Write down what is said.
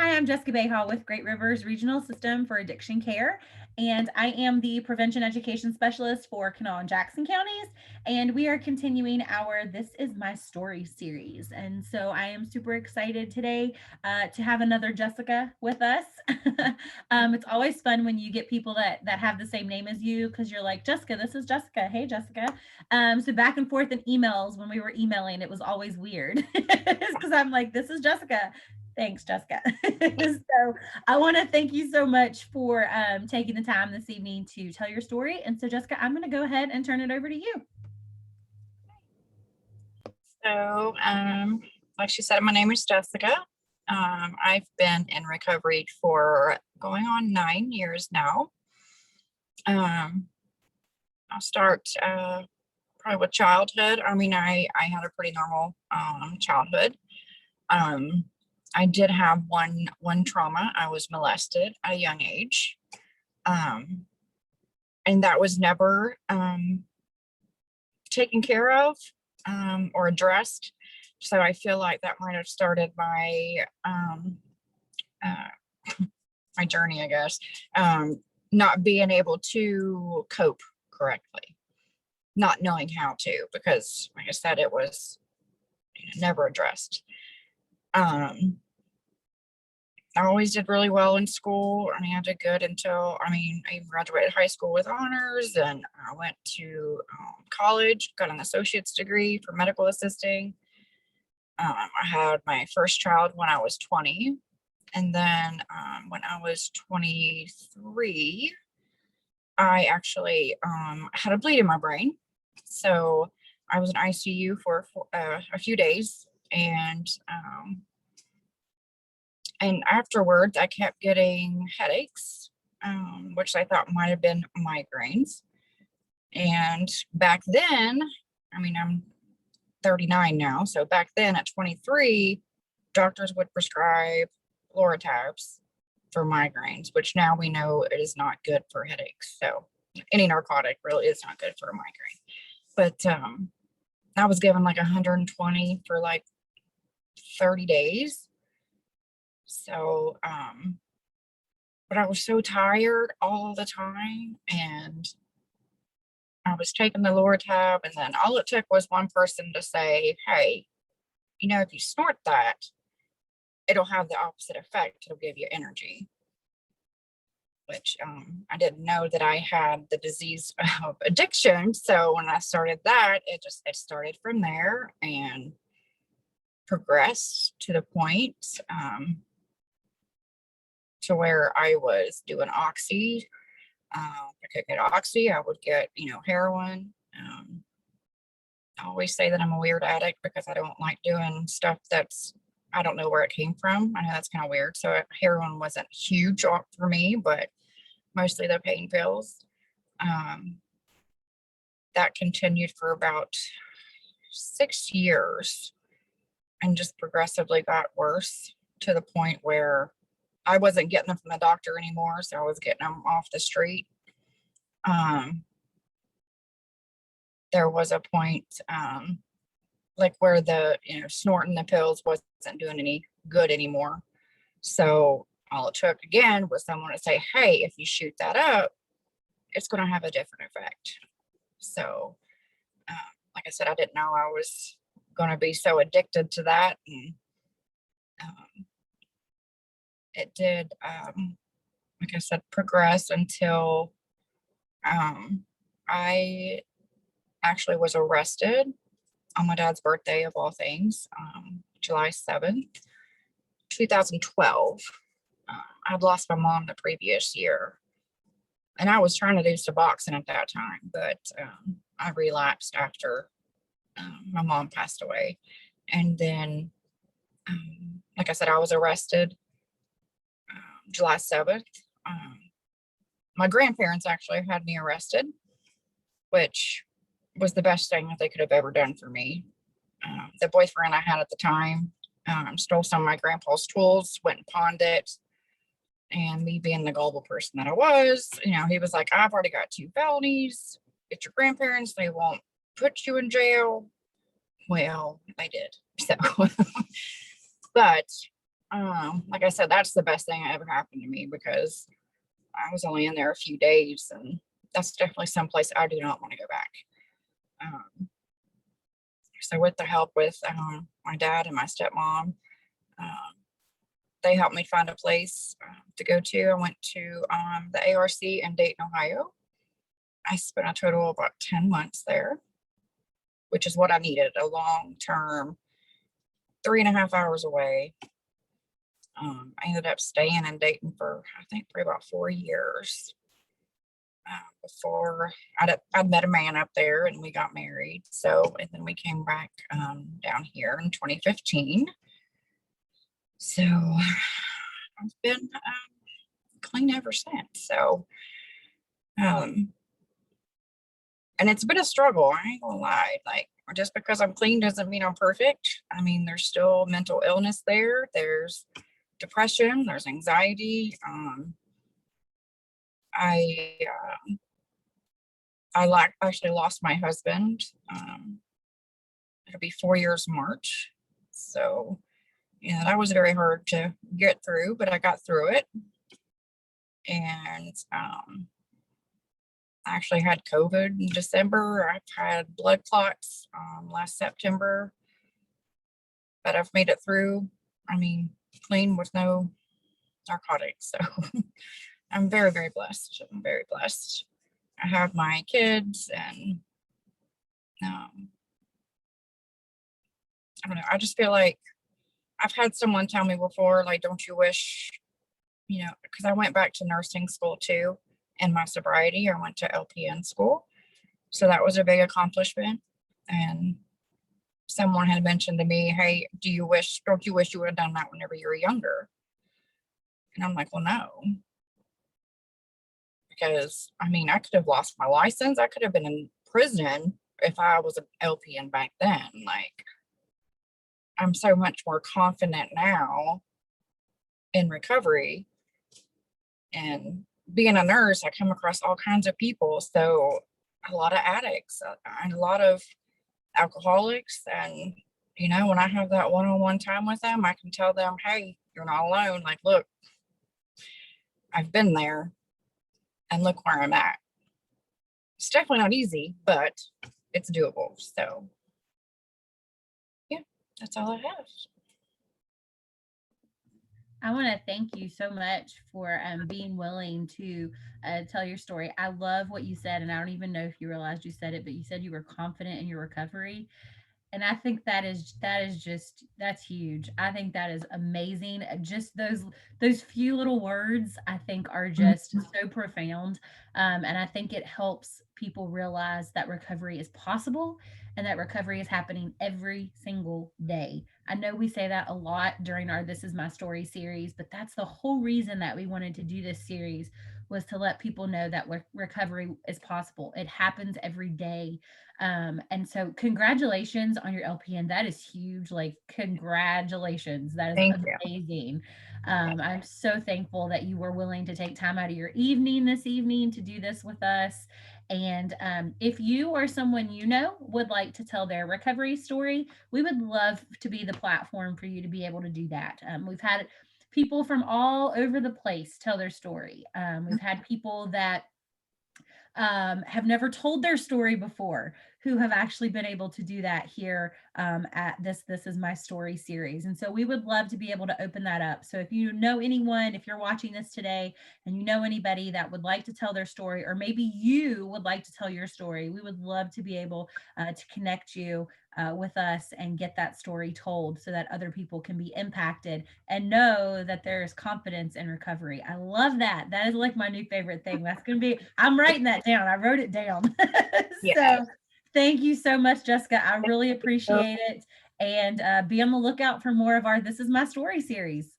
Hi, I'm Jessica Behal with Great Rivers Regional System for Addiction Care, and I am the Prevention Education Specialist for Kanawha and Jackson counties. And we are continuing our This Is My Story series. And so I am super excited today to have another Jessica with us. It's always fun when you get people that have the same name as you because you're like, Jessica, this is Jessica. Hey, Jessica. So back and forth in emails when we were emailing, it was always weird because I'm like, this is Jessica. Thanks, Jessica. So I want to thank you so much for taking the time this evening to tell your story. And so, Jessica, I'm going to go ahead and turn it over to you. So, like she said, my name is Jessica. I've been in recovery for going on 9 years now. I'll start probably with childhood. I mean, I had a pretty normal childhood. I did have one trauma. I was molested at a young age, and that was never taken care of or addressed. So I feel like that might have started my my journey, I guess, not being able to cope correctly, not knowing how to, because like I said, it was never addressed. I always did really well in school. I mean, I did good until, I graduated high school with honors, and I went to college, got an associate's degree for medical assisting. I had my first child when I was 20. And then when I was 23, I actually had a bleed in my brain. So I was in ICU for a few days. And afterwards, I kept getting headaches, which I thought might have been migraines. And back then, I'm 39 now. So back then at 23, doctors would prescribe Loratabs for migraines, which now we know it is not good for headaches. So any narcotic really is not good for a migraine. But I was given like 120 for like 30 days. So, but I was so tired all the time, and I was taking the Loratab, and then all it took was one person to say, hey, if you snort that, it'll have the opposite effect. It'll give you energy, which I didn't know that I had the disease of addiction. So when I started that, it started from there and progressed to the point to where I was doing oxy. I could get oxy. I would get, heroin. I always say that I'm a weird addict because I don't like doing stuff I don't know where it came from. I know that's kind of weird. So heroin wasn't huge for me, but mostly the pain pills. That continued for about 6 years and just progressively got worse to the point where I wasn't getting them from the doctor anymore. So I was getting them off the street. There was a point like where the snorting the pills wasn't doing any good anymore. So all it took again was someone to say, hey, if you shoot that up, it's going to have a different effect. So like I said, I didn't know I was going to be so addicted to that. And it did, like I said, progress until I actually was arrested on my dad's birthday of all things, July 7th, 2012. I'd lost my mom the previous year, and I was trying to do Suboxone at that time, but I relapsed after my mom passed away. And then, like I said, I was arrested July 7th. My grandparents actually had me arrested, which was the best thing that they could have ever done for me. The boyfriend I had at the time stole some of my grandpa's tools, went and pawned it. And me being the gullible person that I was, he was like, I've already got 2 felonies. It's your grandparents. They won't put you in jail. Well, they did. So, but like I said, that's the best thing that ever happened to me because I was only in there a few days, and that's definitely someplace I do not want to go back. Um, so with the help with my dad and my stepmom, um, they helped me find a place to go to. I went to the ARC in Dayton, Ohio. I spent a total of about 10 months there, which is what I needed, a long term, 3.5 hours away. I ended up staying in Dayton for, I think, for about 4 years before I'd met a man up there and we got married. So, and then we came back down here in 2015. So I've been clean ever since. So, and it's been a struggle. I ain't gonna lie. Like, just because I'm clean doesn't mean I'm perfect. I mean, there's still mental illness there. There's depression. There's anxiety. I actually lost my husband. It'll be 4 years in March. So, yeah, that was very hard to get through, but I got through it. And I actually had COVID in December. I've had blood clots last September, but I've made it through. I mean, clean with no narcotics. So I'm very, very blessed. I'm very blessed. I have my kids, and I don't know. I just feel like I've had someone tell me before, like, don't you wish, because I went back to nursing school too in my sobriety. I went to LPN school. So that was a big accomplishment. And someone had mentioned to me, hey, don't you wish you would have done that whenever you were younger? And I'm like, well, no. Because I mean, I could have lost my license. I could have been in prison if I was an LPN back then. Like, I'm so much more confident now in recovery. And being a nurse, I come across all kinds of people. So a lot of addicts and a lot of alcoholics. And, when I have that one-on-one time with them, I can tell them, hey, you're not alone. Like, look, I've been there and look where I'm at. It's definitely not easy, but it's doable. So yeah, that's all I have. I want to thank you so much for being willing to tell your story. I love what you said, and I don't even know if you realized you said it, but you said you were confident in your recovery, and I think that's huge. I think that is amazing. Just those few little words, I think, are just so profound, and I think it helps people realize that recovery is possible and that recovery is happening every single day. I know we say that a lot during our This Is My Story series, but that's the whole reason that we wanted to do this series, was to let people know that recovery is possible. It happens every day. And so congratulations on your LPN. That is huge. Like, congratulations. That is Thank you. amazing. I'm so thankful that you were willing to take time out of your evening this evening to do this with us. And if you or someone would like to tell their recovery story, we would love to be the platform for you to be able to do that. We've had people from all over the place tell their story. We've had people that have never told their story before, who have actually been able to do that here at This Is My Story series. And so we would love to be able to open that up. So if you know anyone, if you're watching this today and you know anybody that would like to tell their story, or maybe you would like to tell your story, we would love to be able to connect you with us and get that story told so that other people can be impacted and know that there is confidence in recovery. I love that. That is like my new favorite thing. That's going to be, I'm writing that down. I wrote it down. Yeah. So thank you so much, Jessica. I really appreciate it. And be on the lookout for more of our This Is My Story series.